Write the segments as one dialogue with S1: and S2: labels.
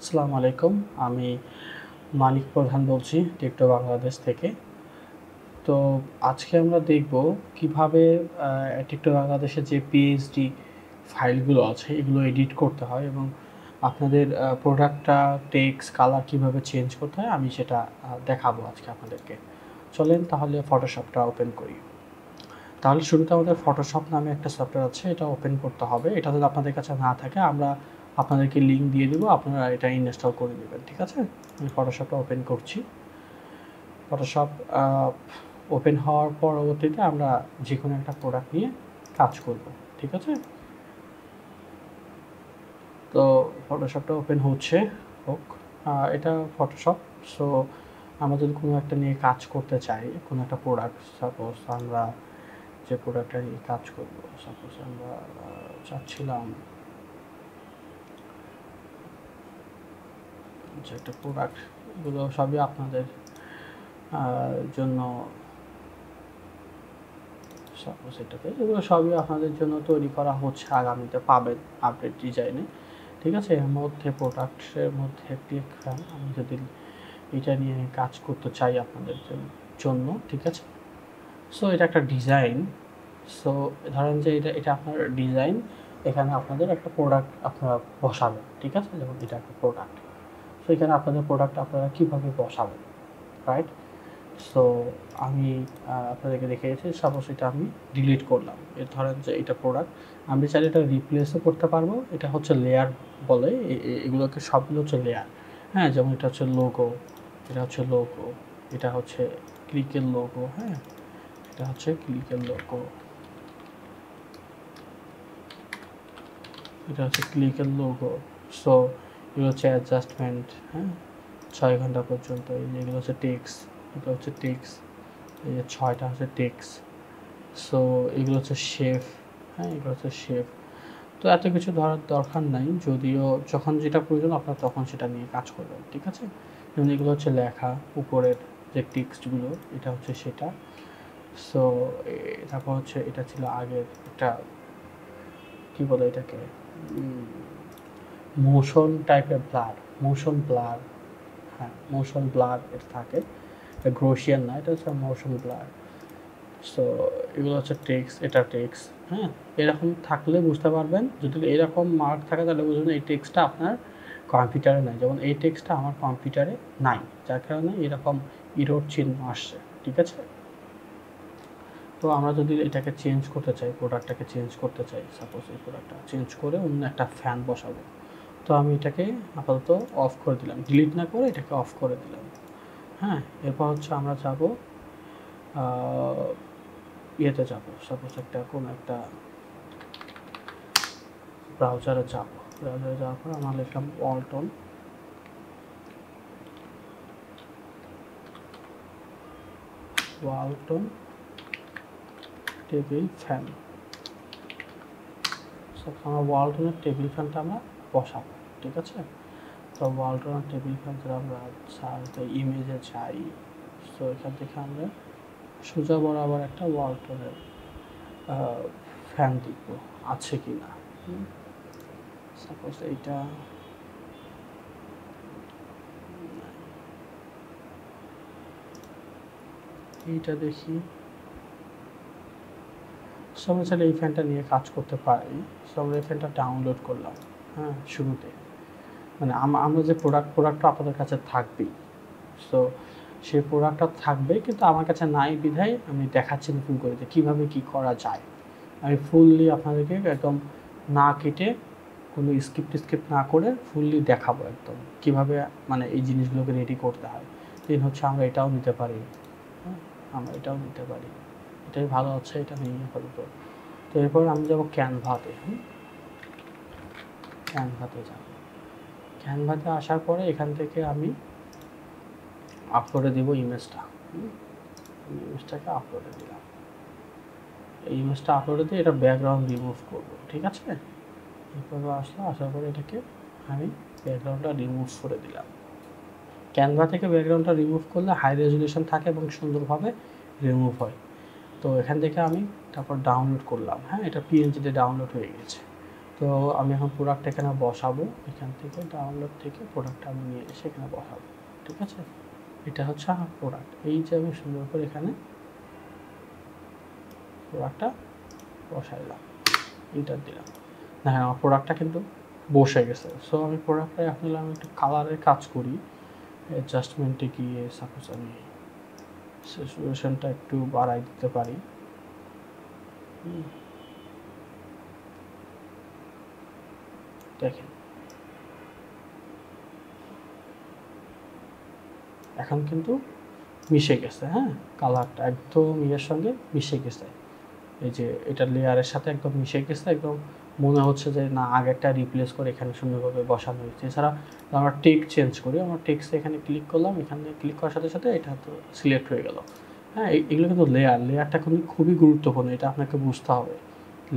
S1: আসসালামু আলাইকুম। আমি মানিক প্রধান বলছি টিকটক বাংলাদেশ থেকে। তো আজকে আমরা দেখব কিভাবে টিকটক বাংলাদেশের যে পিএইচডি ফাইলগুলো আছে এগুলো এডিট করতে হয় এবং আপনাদের প্রোডাক্টটা টেক্সট কালার কিভাবে চেঞ্জ করতে হয় আমি সেটা দেখাবো আজকে আপনাদেরকে। চলেন তাহলে ফটোশপটা ওপেন করি। তাহলে শুরুতে আমাদের ফটোশপ নামে একটা সফটওয়্যার আছে, এটা ওপেন করতে হবে। এটা যদি আপনাদের কাছে না থাকে আমরা আপনাদেরকে লিঙ্ক দিয়ে দেবো, আপনারা এটা ইনস্টল করে নেবেন, ঠিক আছে? আমি ফটোশপটা ওপেন করছি। ফটোশপ ওপেন হওয়ার পরবর্তীতে আমরা যে কোনো একটা প্রোডাক্ট নিয়ে কাজ করব, ঠিক আছে? তো ফটোশপটা ওপেন হচ্ছে, হোক। এটা ফটোশপ। সো আমরা যদি কোনো একটা নিয়ে কাজ করতে চাই, কোনো একটা প্রোডাক্ট, সাপোজ আমরা যে প্রোডাক্টটা নিয়ে কাজ করব, সাপোজ আমরা চাচ্ছিলাম যে একটা প্রোডাক্ট, এগুলো সবই আপনাদের জন্য, সাপোজ এটাতে, এগুলো সবই আপনাদের জন্য তৈরি করা হচ্ছে, আগামীতে পাবেন আপডেট ডিজাইনে, ঠিক আছে? এর মধ্যে প্রোডাক্টের মধ্যে একটি ফ্যান, আমি যদি এটা নিয়ে কাজ করতে চাই আপনাদের জন্য, ঠিক আছে? সো এটা একটা ডিজাইন। সো ধরেন যে এটা আপনার ডিজাইন, এখানে আপনাদের একটা প্রোডাক্ট আপনারা বসাবেন, ঠিক আছে? যেমন এটা একটা প্রোডাক্ট। সো এখানে আপনাদের প্রোডাক্ট আপনারা কীভাবে বসাবেন, রাইট? সো আমি আপনাদেরকে দেখিয়েছি। সাপোজ এটা আমি ডিলিট করলাম, ধরেন যে এটা প্রোডাক্ট, আমি চাইলে এটা রিপ্লেসও করতে পারবো। এটা হচ্ছে লেয়ার বলে, এগুলোকে সবগুলো হচ্ছে লেয়ার। হ্যাঁ, যেমন এটা হচ্ছে লোগো, এটা হচ্ছে লোগো, এটা হচ্ছে ক্লিকের লোগো, হ্যাঁ, এটা হচ্ছে ক্লিকের লোগো, এটা হচ্ছে ক্লিকের লোগো। সো এগুলো হচ্ছে অ্যাডজাস্টমেন্ট, হ্যাঁ, 6 ঘন্টা পর্যন্ত। এগুলো হচ্ছে টেক্স, এটা হচ্ছে টেক্স, এই যে 6টা হচ্ছে টেক্স। সো এগুলো হচ্ছে শেফ, হ্যাঁ, এগুলো হচ্ছে শেফ। তো এত কিছু ধরার দরকার নাই, যদিও যখন যেটা প্রয়োজন আপনার তখন সেটা নিয়ে কাজ করবেন, ঠিক আছে? যেমন এগুলো হচ্ছে লেখা, উপরের যে টেক্সটগুলো, এটা হচ্ছে সেটা। সো তারপর হচ্ছে এটা ছিল আগের একটা, কী বলে এটাকে, মোশন টাইপের ব্লার, মোশন ব্লার, হ্যাঁ, মোশন ব্লার এটা থাকে, এটা গ্রোশিয়ান না, এটা হচ্ছে মোশন ব্লার। সো এগুলো হচ্ছে টেক্স, এটা টেক্স, হ্যাঁ। এরকম থাকলে বুঝতে পারবেন, যদি এরকম মার্ক থাকে তাহলে বুঝবেন এই টেক্সটটা আপনার কম্পিউটারে নাই। যেমন এই টেক্সটটা আমার কম্পিউটারে নাই, যার কারণে এরকম ইরোর চিহ্ন আসছে, ঠিক আছে? তো আমরা যদি এটাকে চেঞ্জ করতে চাই, প্রোডাক্টটাকে চেঞ্জ করতে চাই, সাপোজ এই প্রোডাক্টটা চেঞ্জ করে অন্য একটা ফ্যান বসাবো, তো আমি এটাকে আপাতত অফ করে দিলাম, ডিলিট না করে এটাকে অফ করে দিলাম, হ্যাঁ। এরপর হচ্ছে আমরা যাব ইয়েতে যাব, সাপোজ কোনো একটা ব্রাউজারে যাব। ব্রাউজারে যাওয়ার পর আমরা লিখলাম ওয়ালটন, ওয়ালটন টেবিল ফ্যান। আমরা ওয়ালটনের টেবিল ফ্যানটা আমরা বসাবো, ঠিক আছে? তো ওয়ালটনের টেবিল ফ্যান যদি আমরা ইমেজে চাই, তো এখান থেকে আমরা সোজা বরাবর একটা ওয়ালটনের ফ্যান দেখব আছে কি না। সাপোজ এইটা, এইটা দেখি। আমরা চাইলে এই ফ্যানটা নিয়ে কাজ করতে পারি। আমরা এই ফ্যানটা ডাউনলোড করলাম, হ্যাঁ, শুরুতে। মানে আমরা যে প্রোডাক্টটা আপনাদের কাছে থাকবেই। সো সেই প্রোডাক্টটা থাকবে, কিন্তু আমার কাছে নাই বিধায় আমি দেখাচ্ছি নতুন করে যে কীভাবে কী করা যায়। আমি ফুললি আপনাদেরকে একদম না কেটে, কোনো স্কিপ না করে ফুললি দেখাবো একদম কীভাবে মানে এই জিনিসগুলোকে রেডি করতে হয়। দেন হচ্ছে আমরা এটাও নিতে পারি, হ্যাঁ, আমরা এটাও নিতে পারি, এটাই ভালো হচ্ছে, এটা নিয়ে আপাতত। তো এরপর আমি যাবো ক্যানভাতে, ক্যানভাতে যাব। ক্যানভাতে আসার পরে এখান থেকে আমি আপলোডে দিব ইমেজটা, ইমেজটাকে আপলোডে দিলাম। এই ইমেজটা আপলোডে দিয়ে এটা ব্যাকগ্রাউন্ড রিমুভ করবো, ঠিক আছে? এরপরে আসার পরে এটাকে আমি ব্যাকগ্রাউন্ডটা রিমুভ করে দিলাম। ক্যানভা থেকে ব্যাকগ্রাউন্ডটা রিমুভ করলে হাই রেজুলেশন থাকে এবং সুন্দরভাবে রিমুভ হয়। তো এখান থেকে আমি তারপর ডাউনলোড করলাম, হ্যাঁ, এটা পিএনজিতে ডাউনলোড হয়ে গেছে। তো আমি এখন প্রোডাক্ট এখানে বসাবো, এখান থেকে ডাউনলোড থেকে প্রোডাক্টটা আমি নিয়ে এসে এখানে বসাবো। ঠিক আছে, এটা হচ্ছে আমার প্রোডাক্ট। এই যে আমি সুন্দর করে এখানে প্রোডাক্টটা বসাইলাম, ইন্টার দিলাম, হ্যাঁ আমার প্রোডাক্টটা কিন্তু বসে গেছে। সো আমি প্রোডাক্টটা এখন আমি একটু কালারের কাজ করি, অ্যাডজাস্টমেন্টে গিয়ে সাপোজ আমি স্যাচুরেশনটা একটু বাড়াই দিতে পারি। দেখেন এখন কিন্তু মিশে গেছে, হ্যাঁ কালারটা একদম ইয়ের সঙ্গে মিশে গেছে। এই যে এটা লেয়ারের সাথে একদম মিশে গেছে, একদম মনে হচ্ছে যে না আগেরটা রিপ্লেস করে এখানে সুন্দরভাবে বসানো হয়েছে। এছাড়া আমরা টেক্সট চেঞ্জ করি, আমরা টেক্সটে এখানে ক্লিক করলাম, এখানে ক্লিক করার সাথে সাথে এটা তো সিলেক্ট হয়ে গেল। হ্যাঁ এগুলো কিন্তু লেয়ারটা কিন্তু খুবই গুরুত্বপূর্ণ, এটা আপনাকে বুঝতে হবে,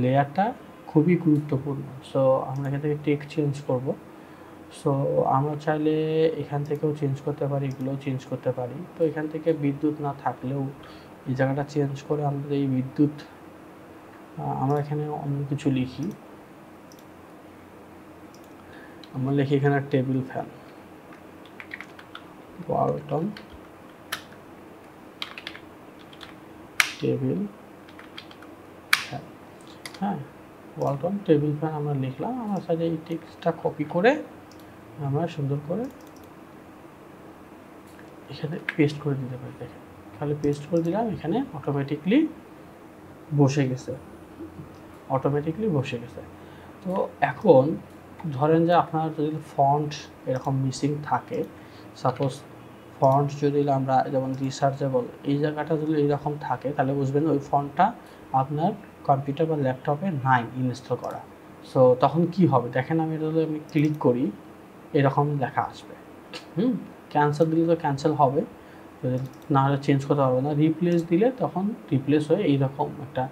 S1: লেয়ারটা খুবই গুরুত্বপূর্ণ। সো আমরা এখান থেকে টেক্সট চেঞ্জ করব। সো আমরা চাইলে এখান থেকেও চেঞ্জ করতে পারি, এগুলোও চেঞ্জ করতে পারি। তো এখান থেকে বিদ্যুৎ না থাকলেও এই জায়গাটা চেঞ্জ করে আমরা এই বিদ্যুৎ, আমরা এখানে অন্য কিছু লিখি, আমরা লিখি এখানে table fan, Walton table fan. হ্যাঁ ওয়ালটন টেবিল ফ্যান আমরা লিখলাম। আমরা চাইলে এই টেক্সটটা কপি করে আমরা সুন্দর করে এখানে পেস্ট করে দিতে পারি। দেখেন খালি পেস্ট করে দিলাম, এখানে অটোমেটিকলি বসে গেছে, তো এখন ধরেন যে আপনার যদি ফন্ট এরকম মিসিং থাকে, সাপোজ ফন্ট যদি আমরা যেমন রিসার্চেবল এই জায়গাটা যদি এইরকম থাকে, তাহলে বুঝবেন ওই ফন্টটা আপনার কম্পিউটার বা ল্যাপটপে নাই ইনস্টল করা। সো তখন কি হবে দেখেন, আমি এটা যদি আমি ক্লিক করি এরকম লেখা আসবে। ক্যান্সেল দিলে তো ক্যান্সেল হবে, না হলে চেঞ্জ করতে পারবে না। রিপ্লেস দিলে তখন রিপ্লেস হয়ে এইরকম একটা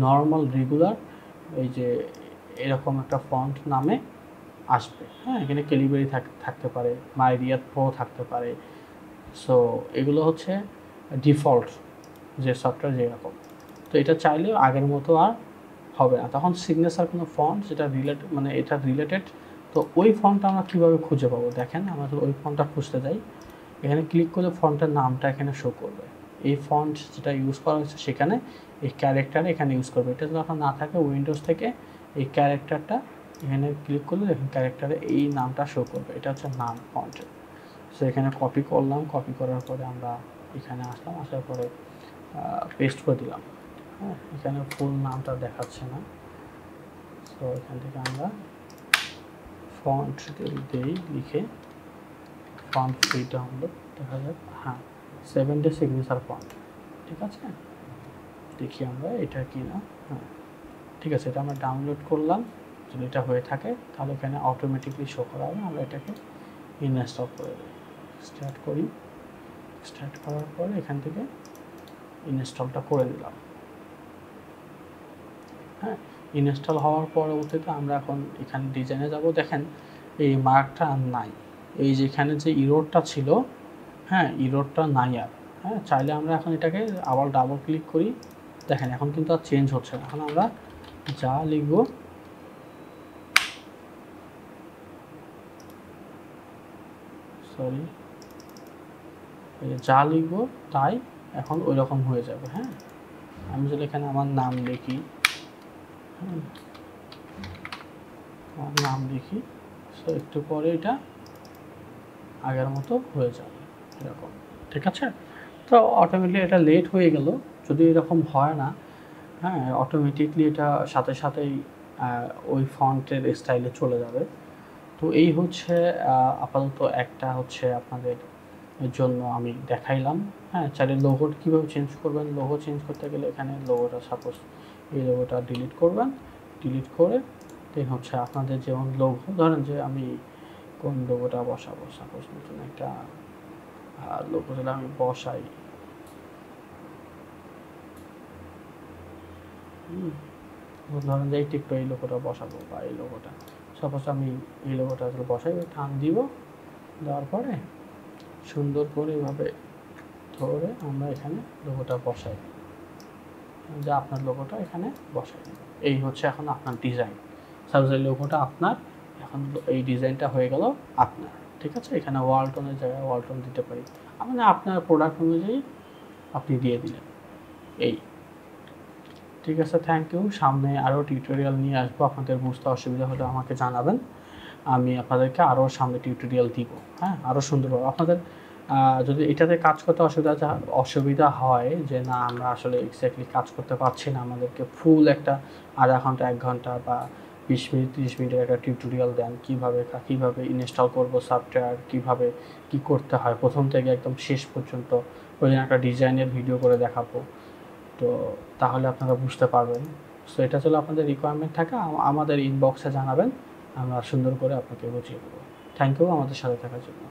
S1: নর্মাল রেগুলার এই যে এরকম একটা ফন্ট নামে আসবে। হ্যাঁ এখানে ক্যালিব্রি থাকতে পারে, মাইরিয়াত প্রো থাকতে পারে। সো এগুলো হচ্ছে ডিফল্ট যে সফটওয়্যার যেরকম। তো এটা চাইলেও আগের মতো আর হবে না, তখন সিগনেচার কোনো ফন্ট যেটা রিলেটেড মানে এটা রিলেটেড, তো ওই ফন্টটা আমরা কীভাবে খুঁজে পাবো দেখেন। আমরা তো ওই ফন্টটা খুঁজতে যাই, এখানে ক্লিক করলে ফন্টের নামটা এখানে শো করবে, এই ফন্ট যেটা ইউজ করা হয়েছে সেখানে এই ক্যারেক্টার এখানে ইউজ করবে। এটা যখন না থাকে উইন্ডোজ থেকে এই ক্যারেক্টারটা এখানে ক্লিক করলে দেখুন ক্যারেক্টারে এই নামটা শো করবে, এটা হচ্ছে নাম ফন্টের। সো এখানে কপি করলাম, কপি করার পরে আমরা এখানে আসলাম, আসার পরে পেস্ট করে দিলাম। হ্যাঁ এখানে ফুল নামটা দেখাচ্ছে না, সো এখান থেকে আমরা ফন্ট দিই, লিখে ফন্ট ফ্রি ডাউনলোড দেখা যাক, হ্যাঁ 7 ডে সিগনেচার ফন্ট, ঠিক আছে। দেখি আমরা এটা কি না, হ্যাঁ ঠিক আছে, এটা আমরা ডাউনলোড করলাম। যদি এটা হয়ে থাকে তাহলে এখানে অটোমেটিকলি শো করা হবে। আমরা এটাকে ইনস্টল করে দিই, স্টার্ট করি, স্টার্ট করার পরে এখান থেকে ইনস্টলটা করে দিলাম। হ্যাঁ ইনস্টল হওয়ার পরবর্তীতে আমরা এখন এখানে ডিজাইনে যাব। দেখেন এই মার্কটা আর নাই, এই যেখানে যে ইরোরটা ছিল, হ্যাঁ ইরোরটা নাই আর। হ্যাঁ চাইলে আমরা এখন এটাকে আবার ডাবল ক্লিক করি, দেখেন এখন কিন্তু আর চেঞ্জ হচ্ছে না। এখন আমরা যা লিখব, সরি যা লিখব তাই এখন ওই রকম হয়ে যাবে। হ্যাঁ আমি যদি এখানে আমার নাম লিখি, আমার নাম লিখি, সো একটু পরে এটা আগের মতো হয়ে যাবে এরকম, ঠিক আছে। তো অটোমেটিকলি এটা লেট হয়ে গেল, যদি এরকম হয় না, হ্যাঁ অটোমেটিকলি এটা সাথে সাথেই ওই ফন্টের স্টাইলে চলে যাবে। তো এই হচ্ছে আপাতত একটা হচ্ছে আপনাদের জন্য আমি দেখাইলাম। হ্যাঁ চাইলে লোগোটা কীভাবে চেঞ্জ করবেন, লোগো চেঞ্জ করতে গেলে এখানে লোগোটা সাপোজ এই লোগোটা ডিলিট করবেন, ডিলিট করে দেন হচ্ছে আপনাদের যেমন লোগো, ধরেন যে আমি কোন লোগোটা বসাবো, সাপোজ নতুন একটা লোগো যদি আমি বসাই, ধরেন যে এই টিকটক এই লোগোটা বসাবো বা এই লোগোটা, সাপোজ আমি এই লোগোটা বসাই, টান দিব, দেওয়ার পরে সুন্দর করে এভাবে ধরে আমরা এখানে লোগোটা বসাই, যে আপনার লোগোটা এখানে বসাই। এই হচ্ছে এখন আপনার ডিজাইন। হাউসের লোগোটা আপনার, এখন এই ডিজাইনটা হয়ে গেল আপনার। ঠিক আছে, এখানে ওয়ালটনের জায়গায় ওয়ালটন দিতে পারি, মানে আপনার প্রোডাক্ট অনুযায়ী আপনি দিয়ে দিলেন এই। ঠিক আছে, থ্যাংক ইউ। সামনে আরও টিউটোরিয়াল নিয়ে আসবো, আপনাদের বুঝতে অসুবিধা হলে আমাকে জানাবেন, আমি আপনাদেরকে আরও সামনে টিউটোরিয়াল দিব। হ্যাঁ, আরও সুন্দরভাবে আপনাদের যদি এটাতে কাজ করতে অসুবিধা হয় যে না আমরা আসলে এক্স্যাক্টলি কাজ করতে পারছি না, আমাদেরকে ফুল একটা আধা ঘন্টা 1 ঘন্টা বা 20 মিনিট 30 মিনিটের একটা টিউটোরিয়াল দেন, কীভাবে ইনস্টল করব সফটওয়্যার, কীভাবে কী করতে হয় প্রথম থেকে একদম শেষ পর্যন্ত, ওই একটা ডিজাইনের ভিডিও করে দেখাবো, তো তাহলে আপনারা বুঝতে পারবেন। সো এটা ছিল আপনাদের রিকোয়ারমেন্ট থাকে, আমাদের ইনবক্সে জানাবেন, আমরা সুন্দর করে আপনাকে বুঝিয়ে দেবো। থ্যাংক ইউ আমাদের সাথে থাকার জন্য।